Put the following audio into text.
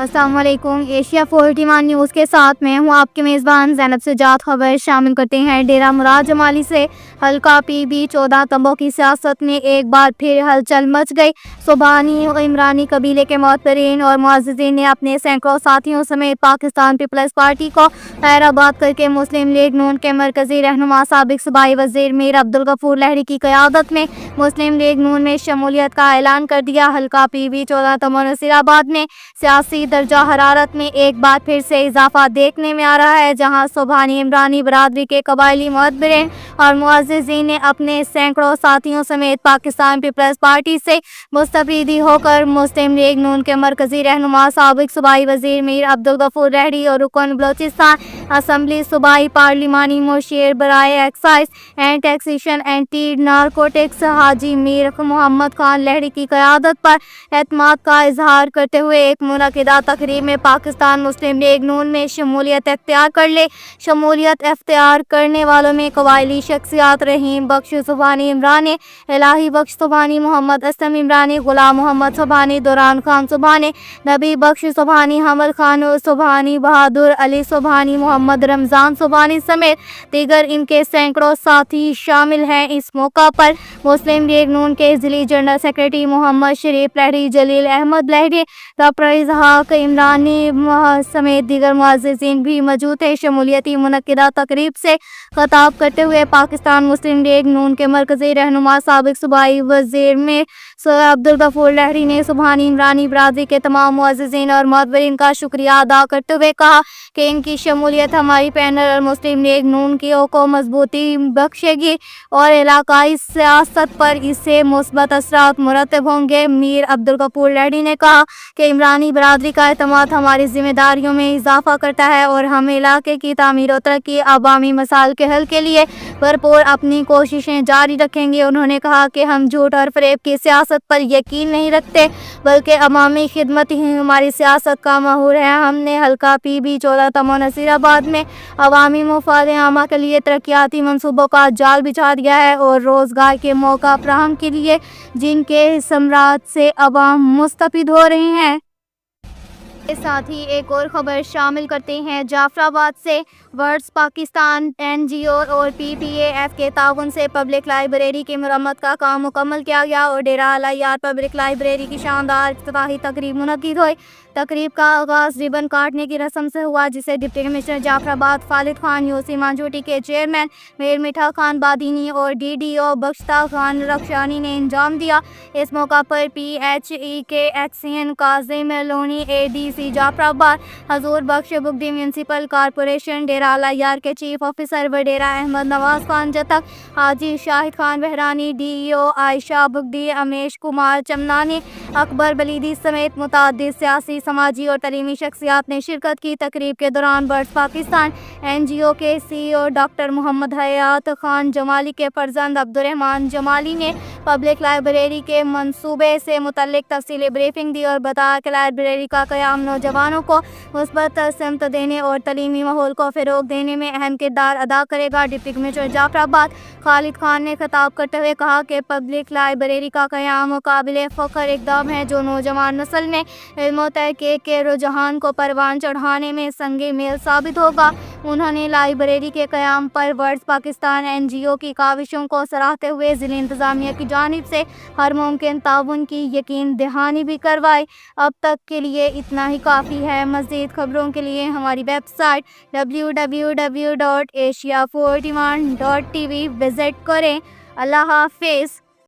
السلام علیکم۔ Asia 41 news کے ساتھ میں ہوں آپ کے میزبان زینب سجاد۔ خبر شامل کرتے ہیں۔ ڈیرہ مراد جمالی سے حلقہ PB 14 تنبوں کی سیاست میں ایک بار پھر ہلچل مچ گئی۔ سبحانی عمرانی قبیلے کے معتبرین اور معززین نے اپنے سینکڑوں ساتھیوں سمیت پاکستان پیپلز پارٹی کو خیرآباد کر کے مسلم لیگ نون کے مرکزی رہنما سابق صوبائی وزیر میر عبدالغفور لہری کی قیادت میں مسلم لیگ نون میں شمولیت کا اعلان کر دیا۔ حلقہ PB 14 تنبوں نصیر آباد میں سیاسی درجہ حرارت میں ایک بار پھر سے اضافہ دیکھنے میں آ رہا ہے، جہاں سبحانی عمرانی برادری کے قبائلی معتبرین اور معززین نے اپنے سینکڑوں ساتھیوں سمیت پاکستان پیپلز پارٹی سے مستفیدی ہو کر مسلم لیگ نون کے مرکزی رہنما سابق صوبائی وزیر میر عبدالغفور لہری اور رکن بلوچستان اسمبلی صوبائی پارلیمانی مشیر برائے excise and taxation anti narcotics Haji Mir Muhammad Khan Lohri کی قیادت پر اعتماد کا اظہار کرتے ہوئے ایک منعقدہ تقریب میں پاکستان مسلم لیگ نون میں شمولیت اختیار کرنے والوں میں قبائلی شخصیات رحیم بخش سبحانی عمرانی، الہی بخش سبحانی، محمد اسلم عمرانی، غلام محمد سبحانی، دوران خان سبحانی، نبی بخش سبحانی، حمل خان سبحانی، بہادر علی سبحانی، محمد رمضان سبحانی سمیت دیگر ان کے سینکڑوں ساتھی شامل ہیں۔ اس موقع پر مسلم لیگ نون کے ضلعی جنرل سیکریٹری محمد شریف لہری، جلیل احمد لہری، ڈاکٹر اسحاق عمرانی سمیت دیگر معززین بھی موجود تھے۔ شمولیتی منعقدہ تقریب سے خطاب کرتے ہوئے پاکستان مسلم لیگ نون کے مرکزی رہنما سابق صوبائی وزیر میر عبدالغفور لہری نے سبحانی عمرانی برادری کے تمام معززین اور معتبرین کا شکریہ ادا کرتے ہوئے کہا کہ ان کی شمولیت ہماری پینل اور مسلم لیگ نون کو مضبوطی بخشے گی اور علاقائی سیاست پر اس سے مثبت اثرات مرتب ہوں گے۔ میر عبدالغفور لہری نے کہا کہ عمرانی برادری کا اعتماد ہماری ذمہ داریوں میں اضافہ کرتا ہے اور ہم علاقے کی تعمیر و ترقی، عوامی مسائل کے حل کے لیے بھرپور اپنی کوششیں جاری رکھیں گے۔ انہوں نے کہا کہ ہم جھوٹ اور فریب کی سیاست پر یقین نہیں رکھتے بلکہ عوامی خدمت ہی ہماری سیاست کا محور ہے۔ ہم نے حلقہ PB 14 تنبوں نصیر آباد میں عوامی مفاد عامہ کے لیے ترقیاتی منصوبوں کا جال بچھا دیا ہے اور روزگار کے مواقع فراہم کے لیے جن کے ثمرات سے عوام مستفید ہو رہے ہیں۔ اس ساتھ ہی ایک اور خبر شامل کرتے ہیں۔ جعفر آباد سے ورڈز پاکستان NGO اور PPAF کے تعاون سے پبلک لائبریری کی مرمت کا کام مکمل کیا گیا اور ڈیرہ الایار پبلک لائبریری کی شاندار افتتاحی تقریب منعقد ہوئی۔ تقریب کا آغاز ربن کاٹنے کی رسم سے ہوا، جسے ڈپٹی کمشنر جعفر آباد خالد خان، UC مانجوٹی کے چیئرمین میر میٹھا خان بادینی اور DDO بخشتہ خان رخشانی نے انجام دیا۔ اس موقع پر PHE کے ایکسین کاظم لونی، ADC جعفر آباد، حضور بخش بگٹی میونسپل کارپوریشن ڈیرہ الایار کے چیف آفیسر وڈیرہ احمد نواز خان جتک، حاجی شاہد خان بہرانی، DEO عائشہ بگٹی، امیش کمار چمنانی، اکبر بلیدی سمیت متعدد سیاسی، سماجی اور تعلیمی شخصیات نے شرکت کی۔ تقریب کے دوران ورڈز پاکستان NGO کے CEO ڈاکٹر محمد حیات خان جمالی کے فرزند عبدالرحمان جمالی نے پبلک لائبریری کے منصوبے سے متعلق تفصیلی بریفنگ دی اور بتایا کہ لائبریری کا قیام نوجوانوں کو مثبت سمت دینے اور تعلیمی ماحول کو فروغ دینے میں اہم کردار ادا کرے گا۔ ڈپٹی کمشنر جعفر آباد خالد خان نے خطاب کرتے ہوئے کہا کہ پبلک لائبریری کا قیام قابل فخر اقدام ہے جو نوجوان نسل میں علم و تحقیق کے رجحان کو پروان چڑھانے میں سنگ میل ثابت ہوگا۔ انہوں نے لائبریری کے قیام پر ورڈز پاکستان NGO کی کاوشوں کو سراہتے ہوئے ضلع انتظامیہ کی جانب سے ہر ممکن تعاون کی یقین دہانی بھی کروائی۔ اب تک کے لیے اتنا ہی کافی ہے۔ مزید خبروں کے لیے ہماری ویب سائٹ www.asia41.tv وزٹ کریں۔ اللہ حافظ۔